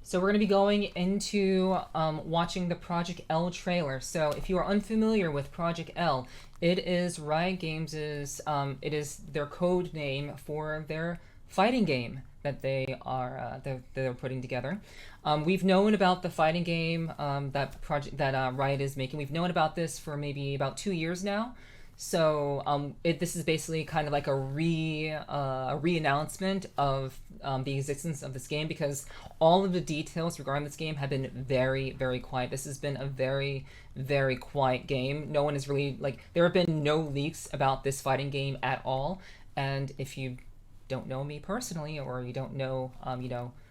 So we're going to be going into watching the Project L trailer. So if you are unfamiliar with Project L, it is Riot Games' it is their code name for their fighting game that they're putting together. We've known about the fighting game that Riot is making. We've known about this for maybe about 2 years now. So this is basically kind of like a re-announcement of the existence of this game, because all of the details regarding this game have been very, very quiet. This has been a very, very quiet game. No one is really, like, there have been no leaks about this fighting game at all. And if you don't know me personally, or you don't know,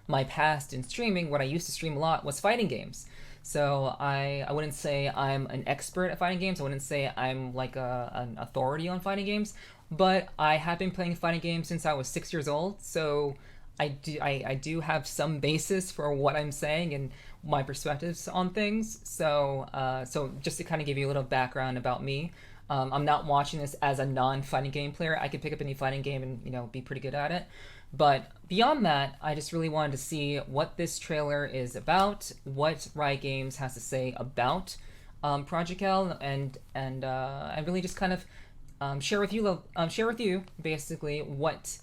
my past in streaming, what I used to stream a lot was fighting games. So I wouldn't say I'm an expert at fighting games. I wouldn't say I'm like an authority on fighting games, but I have been playing fighting games since I was 6 years old. So I do have some basis for what I'm saying and my perspectives on things. So just to kind of give you a little background about me, I'm not watching this as a non-fighting game player. I could pick up any fighting game and be pretty good at it. But beyond that, I just really wanted to see what this trailer is about, what Riot Games has to say about Project L, and I really just kind of share with you basically what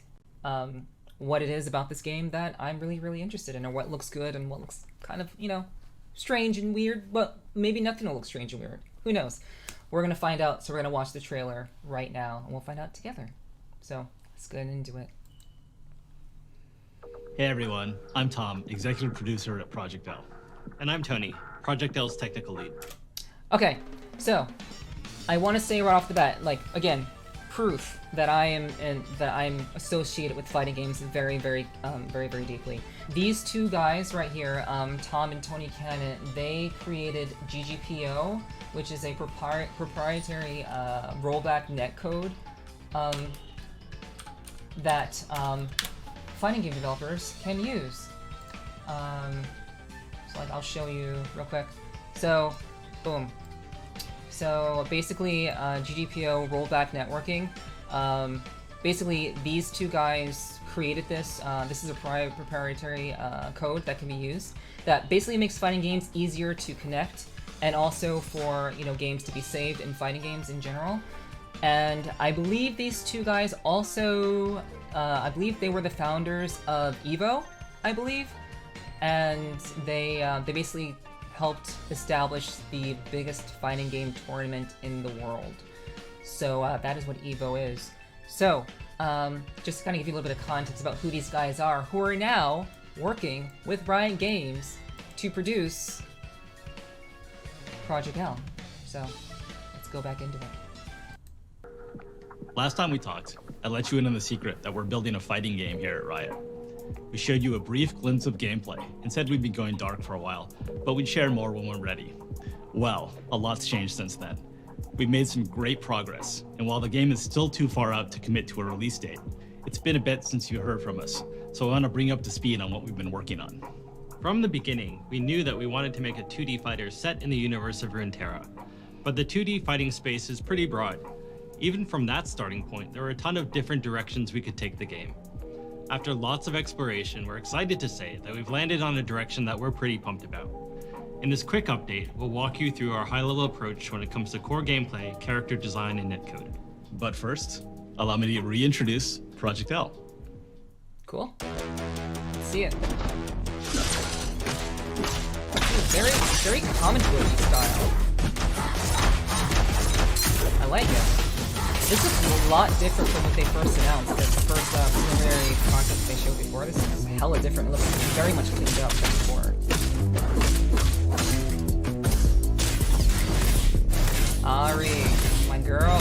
it is about this game that I'm really, really interested in, or what looks good and what looks kind of strange and weird. But maybe nothing will look strange and weird. Who knows? We're gonna find out. So we're gonna watch the trailer right now, and we'll find out together. So let's get into it. Hey everyone, I'm Tom, executive producer at Project L. And I'm Tony, Project L's technical lead. Okay, so I want to say right off the bat, like, again, proof that I'm associated with fighting games very, very, very, very deeply. These two guys right here, Tom and Tony Cannon, they created GGPO, which is a proprietary rollback netcode that fighting game developers can use. So like, I'll show you real quick. So, boom. So basically, GGPO rollback networking. Basically, these two guys created this. This is a proprietary code that can be used that basically makes fighting games easier to connect, and also for games to be saved in fighting games in general. And I believe these two guys also, I believe they were the founders of EVO, I believe, and they basically helped establish the biggest fighting game tournament in the world. So that is what EVO is. So just to kind of give you a little bit of context about who these guys are, who are now working with Riot Games to produce Project L. So let's go back into it. Last time we talked, I let you in on the secret that we're building a fighting game here at Riot. We showed you a brief glimpse of gameplay and said we'd be going dark for a while, but we'd share more when we're ready. Well, a lot's changed since then. We've made some great progress, and while the game is still too far out to commit to a release date, it's been a bit since you heard from us, so I want to bring you up to speed on what we've been working on. From the beginning, we knew that we wanted to make a 2D fighter set in the universe of Runeterra, but the 2D fighting space is pretty broad. Even from that starting point, there were a ton of different directions we could take the game. After lots of exploration, we're excited to say that we've landed on a direction that we're pretty pumped about. In this quick update, we'll walk you through our high-level approach when it comes to core gameplay, character design, and netcode. But first, allow me to reintroduce Project L. Cool. Let's see it. Very, very comic book style. I like it. This is a lot different from what they first announced. The first preliminary concept they showed before. This is hella different. It looks very much cleaned up than before. Ari, my girl.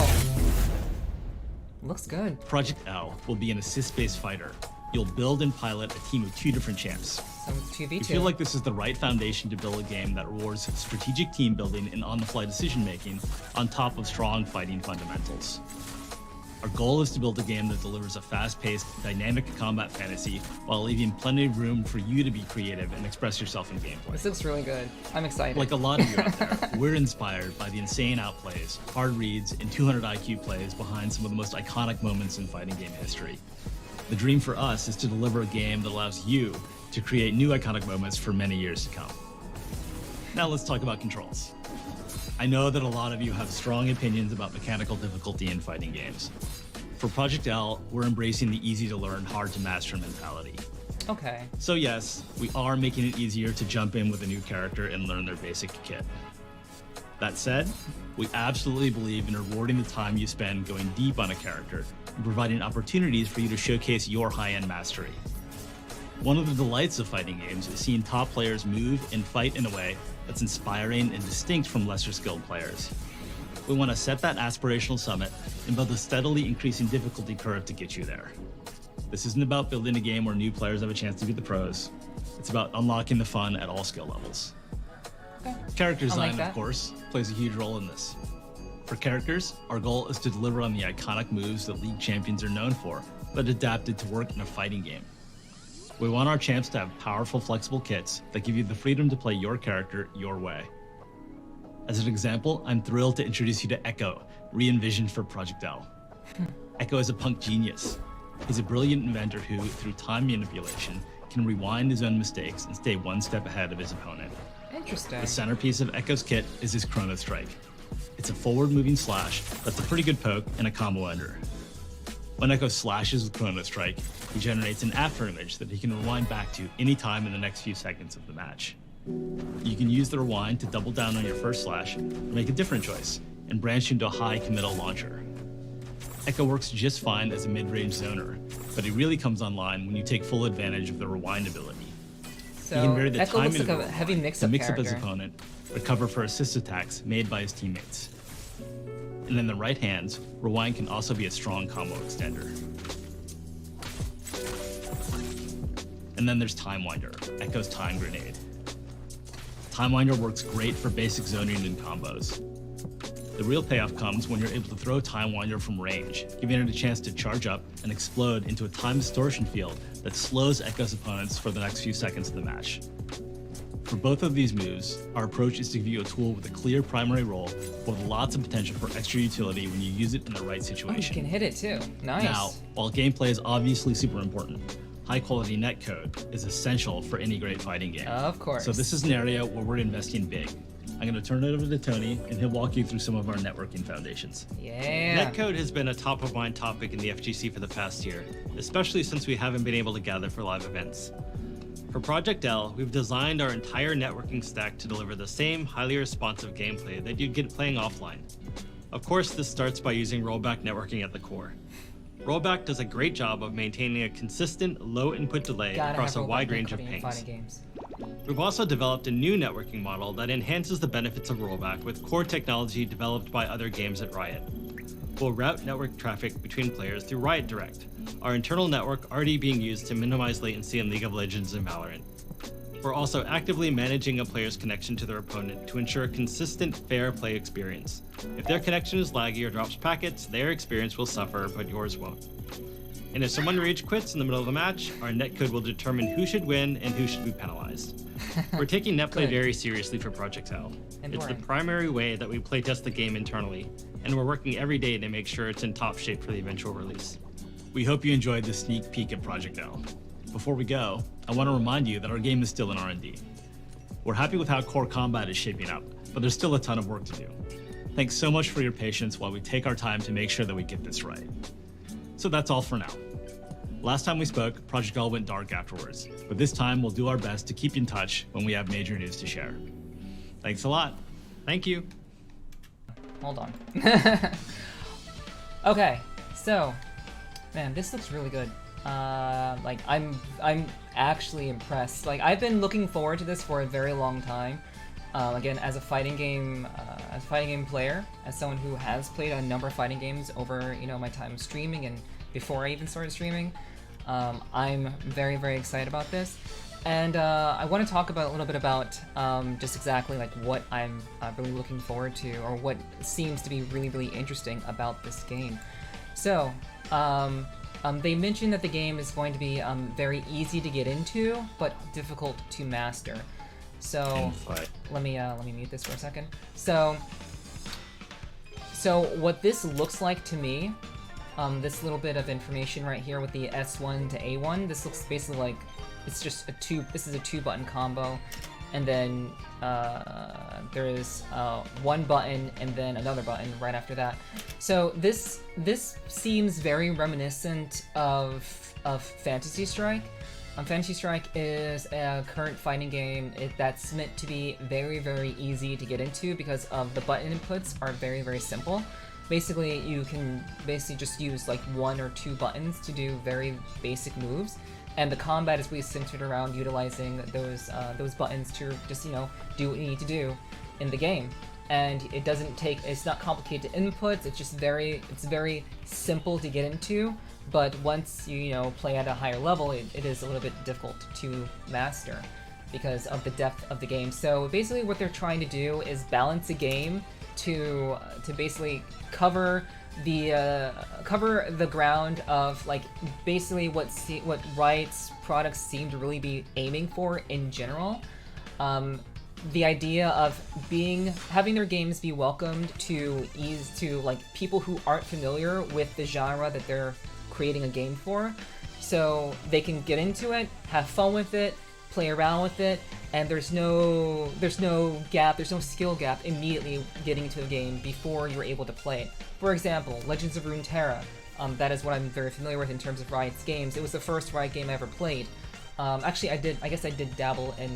Looks good. Project L will be an assist-based fighter. You'll build and pilot a team of 2 different champs. So 2v2. We feel like this is the right foundation to build a game that rewards strategic team building and on-the-fly decision-making on top of strong fighting fundamentals. Our goal is to build a game that delivers a fast-paced, dynamic combat fantasy while leaving plenty of room for you to be creative and express yourself in gameplay. This looks really good. I'm excited. Like a lot of you out there, we're inspired by the insane outplays, hard reads, and 200 IQ plays behind some of the most iconic moments in fighting game history. The dream for us is to deliver a game that allows you to create new iconic moments for many years to come. Now let's talk about controls. I know that a lot of you have strong opinions about mechanical difficulty in fighting games. For Project L, we're embracing the easy to learn, hard to master mentality. Okay. So yes, we are making it easier to jump in with a new character and learn their basic kit. That said, we absolutely believe in rewarding the time you spend going deep on a character and providing opportunities for you to showcase your high-end mastery. One of the delights of fighting games is seeing top players move and fight in a way that's inspiring and distinct from lesser skilled players. We want to set that aspirational summit and build a steadily increasing difficulty curve to get you there. This isn't about building a game where new players have a chance to beat the pros. It's about unlocking the fun at all skill levels. Okay. Character design, that. of course, plays a huge role in this. For characters, our goal is to deliver on the iconic moves that League champions are known for, but adapted to work in a fighting game. We want our champs to have powerful, flexible kits that give you the freedom to play your character your way. As an example, I'm thrilled to introduce you to Echo, re-envisioned for Project L. Echo is a punk genius. He's a brilliant inventor who, through time manipulation, can rewind his own mistakes and stay one step ahead of his opponent. Interesting. The centerpiece of Echo's kit is his Chrono Strike. It's a forward-moving slash that's a pretty good poke and a combo ender. When Echo slashes with Chrono Strike, he generates an after image that he can rewind back to any time in the next few seconds of the match. You can use the rewind to double down on your first slash, or make a different choice, and branch into a high committal launcher. Echo works just fine as a mid-range zoner, but he really comes online when you take full advantage of the rewind ability. So He can vary the Echo timing looks like of a the heavy rewind mix-up to mix up character. his opponent, recover for assist attacks made by his teammates. And in the right hands, rewind can also be a strong combo extender. And then there's Time Winder, Echo's time grenade. Time Winder works great for basic zoning and combos. The real payoff comes when you're able to throw Time Winder from range, giving it a chance to charge up and explode into a time distortion field that slows Echo's opponents for the next few seconds of the match. For both of these moves, our approach is to give you a tool with a clear primary role, with lots of potential for extra utility when you use it in the right Oh, you situation. can hit it too. Nice. Now, while gameplay is obviously super important, high-quality netcode is essential for any great fighting game. Of course. So this is an area where we're investing big. I'm going to turn it over to Tony, and he'll walk you through some of our networking foundations. Yeah. Netcode has been a top of mind topic in the FGC for the past year, especially since we haven't been able to gather for live events. For Project L, we've designed our entire networking stack to deliver the same highly responsive gameplay that you'd get playing offline. Of course, this starts by using rollback networking at the core. Rollback does a great job of maintaining a consistent low input delay Gotta across have a wide rollback range of networking in pings. fighting games. We've also developed a new networking model that enhances the benefits of rollback with core technology developed by other games at Riot. We'll route network traffic between players through Riot Direct, our internal network already being used to minimize latency in League of Legends and Valorant. We're also actively managing a player's connection to their opponent to ensure a consistent, fair play experience. If their connection is laggy or drops packets, their experience will suffer, but yours won't. And if someone rage quits in the middle of a match, our netcode will determine who should win and who should be penalized. We're taking netplay Good. very seriously for Project L. And It's the boring. primary way that we playtest the game internally, and we're working every day to make sure it's in top shape for the eventual release. We hope you enjoyed this sneak peek at Project L. Before we go, I want to remind you that our game is still in R&D. We're happy with how core combat is shaping up, but there's still a ton of work to do. Thanks so much for your patience while we take our time to make sure that we get this right. So that's all for now. Last time we spoke, Project L went dark afterwards, but this time we'll do our best to keep in touch when we have major news to share. Thanks a lot. Thank you. Hold on. Okay, so, man, this looks really good. Like I'm actually impressed. Like I've been looking forward to this for a very long time. Again, as a fighting game player, as someone who has played a number of fighting games over my time streaming and before I even started streaming, I'm very, very excited about this. And I want to talk about a little bit about just exactly like what I'm really looking forward to, or what seems to be really, really interesting about this game. So, they mentioned that the game is going to be very easy to get into, but difficult to master. So let me mute this for a second. So what this looks like to me, this little bit of information right here with the S1 to A1, this looks basically like it's just a two. This is a 2-button combo, and then there is one button and then another button right after that. So this seems very reminiscent of Fantasy Strike. Fantasy Strike is a current fighting game that's meant to be very, very easy to get into because of the button inputs are very, very simple. Basically, you can just use like 1 or 2 buttons to do very basic moves, and the combat is really centered around utilizing those buttons to just, you know, do what you need to do in the game. And it's not complicated to inputs. It's very simple to get into. But once you play at a higher level, it is a little bit difficult to master because of the depth of the game. So basically what they're trying to do is balance a game to basically cover the ground of like basically what Riot's products seem to really be aiming for in general. The idea of having their games be welcomed to like people who aren't familiar with the genre that they're creating a game for, so they can get into it, have fun with it, play around with it, and there's no skill gap immediately getting into a game before you're able to play it. For example, Legends of Runeterra, that is what I'm very familiar with in terms of Riot's games. It was the first Riot game I ever played. Actually, I guess I did dabble in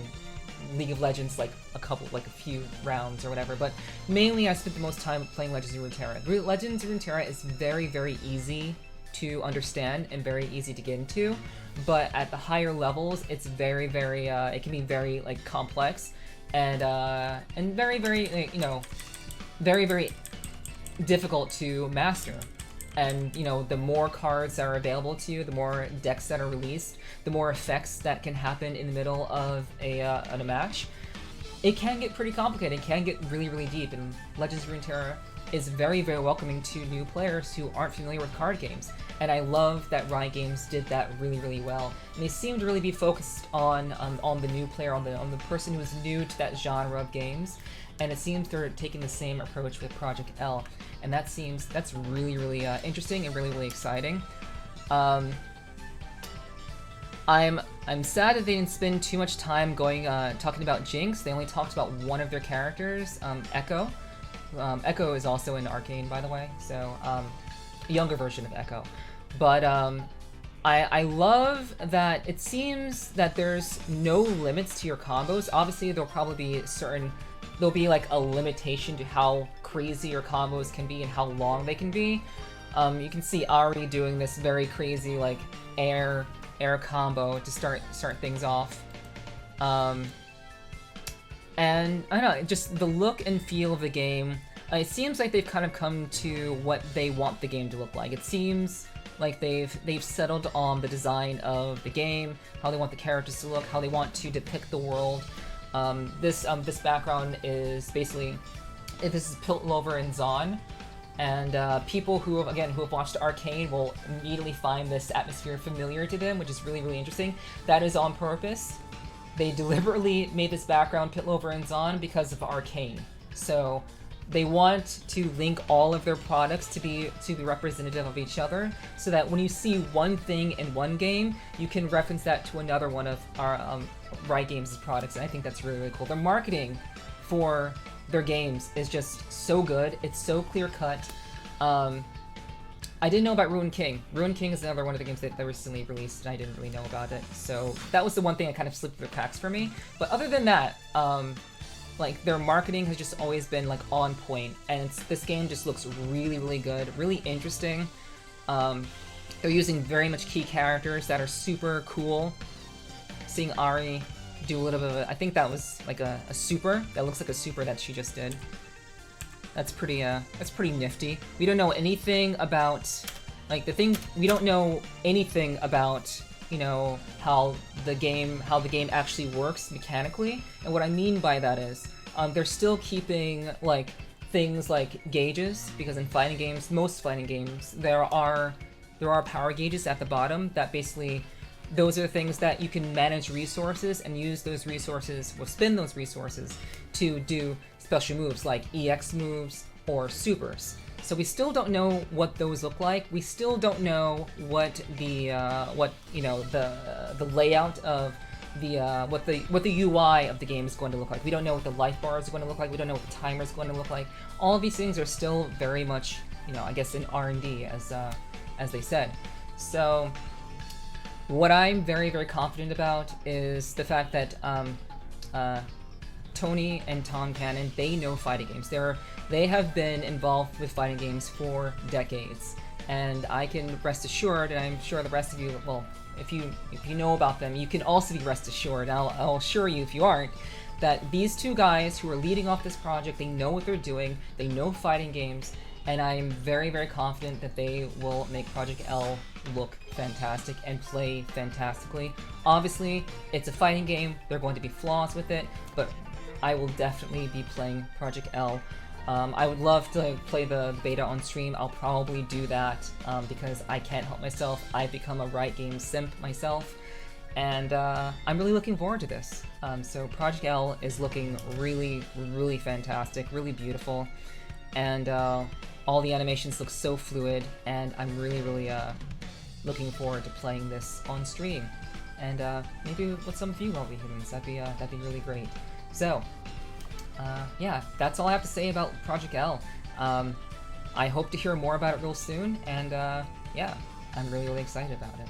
League of Legends like a few rounds or whatever, but mainly I spent the most time playing Legends of Runeterra. Legends of Runeterra is very, very easy to understand and very easy to get into, but at the higher levels it's very, very it can be very like complex and very, very very, very difficult to master. And the more cards that are available to you, the more decks that are released, the more effects that can happen in the middle of a match. It can get pretty complicated. It can get really, really deep, and Legends of Runeterra is very, very welcoming to new players who aren't familiar with card games. And I love that Riot Games did that really, really well. And they seem to really be focused on the new player, on the person who is new to that genre of games. And it seems they're taking the same approach with Project L, and that's really, really interesting and really, really exciting. I'm sad that they didn't spend too much time talking about Jinx. They only talked about one of their characters, Echo. Echo is also in Arcane, by the way, so a younger version of Echo. But I love that it seems that there's no limits to your combos. Obviously, there'll be like a limitation to how crazy your combos can be and how long they can be. You can see Ari doing this very crazy like air combo to start things off. And I don't know, just the look and feel of the game, it seems like they've kind of come to what they want the game to look like. It seems like they've settled on the design of the game, how they want the characters to look, how they want to depict the world. This background is basically, this is Piltover and Zon, and people who have watched Arcane will immediately find this atmosphere familiar to them, which is really, really interesting. That is on purpose. They deliberately made this background Piltover and Zon because of Arcane. So they want to link all of their products to be representative of each other, so that when you see one thing in one game, you can reference that to another one of our Riot Games' products, and I think that's really, really cool. Their marketing for their games is just so good. It's so clear-cut. I didn't know about Ruin King. Ruin King is another one of the games that recently released, and I didn't really know about it. So that was the one thing that kind of slipped through the cracks for me. But other than that, like their marketing has just always been like on point, and this game just looks really, really good, really interesting. They're using very much key characters that are super cool. Seeing Ari do a little bit of I think that was like a super. That looks like a super that she just did. That's pretty nifty. We don't know anything about, we don't know anything about, how the game actually works mechanically. And what I mean by that is, they're still keeping, like, things like gauges, because in fighting games, most fighting games, there are power gauges at the bottom that basically, those are things that you can manage resources and use those resources, or spend those resources to do special moves like EX moves or supers. So we still don't know what those look like. We still don't know what the the layout of the what the UI of the game is going to look like. We don't know what the life bars are going to look like. We don't know what the timer is going to look like. All of these things are still very much, I guess, in R&D, as they said. So what I'm very, very confident about is the fact that Tony and Tom Cannon, they know fighting games. They have been involved with fighting games for decades, and I can rest assured, and I'm sure the rest of you, well, if you know about them, you can also be rest assured. I'll assure you, if you aren't, that these two guys who are leading off this project, they know what they're doing. They know fighting games, and I am very, very confident that they will make Project L look fantastic and play fantastically. Obviously, it's a fighting game. There are going to be flaws with it, but I will definitely be playing Project L. I would love to play the beta on stream. I'll probably do that because I can't help myself. I've become a Riot Games simp myself, and I'm really looking forward to this. So Project L is looking really, really fantastic, really beautiful, and all the animations look so fluid, and I'm really, really looking forward to playing this on stream, and maybe with some of you lovely humans. That'd be really great. So. Yeah, that's all I have to say about Project L. I hope to hear more about it real soon, and yeah, I'm really, really excited about it.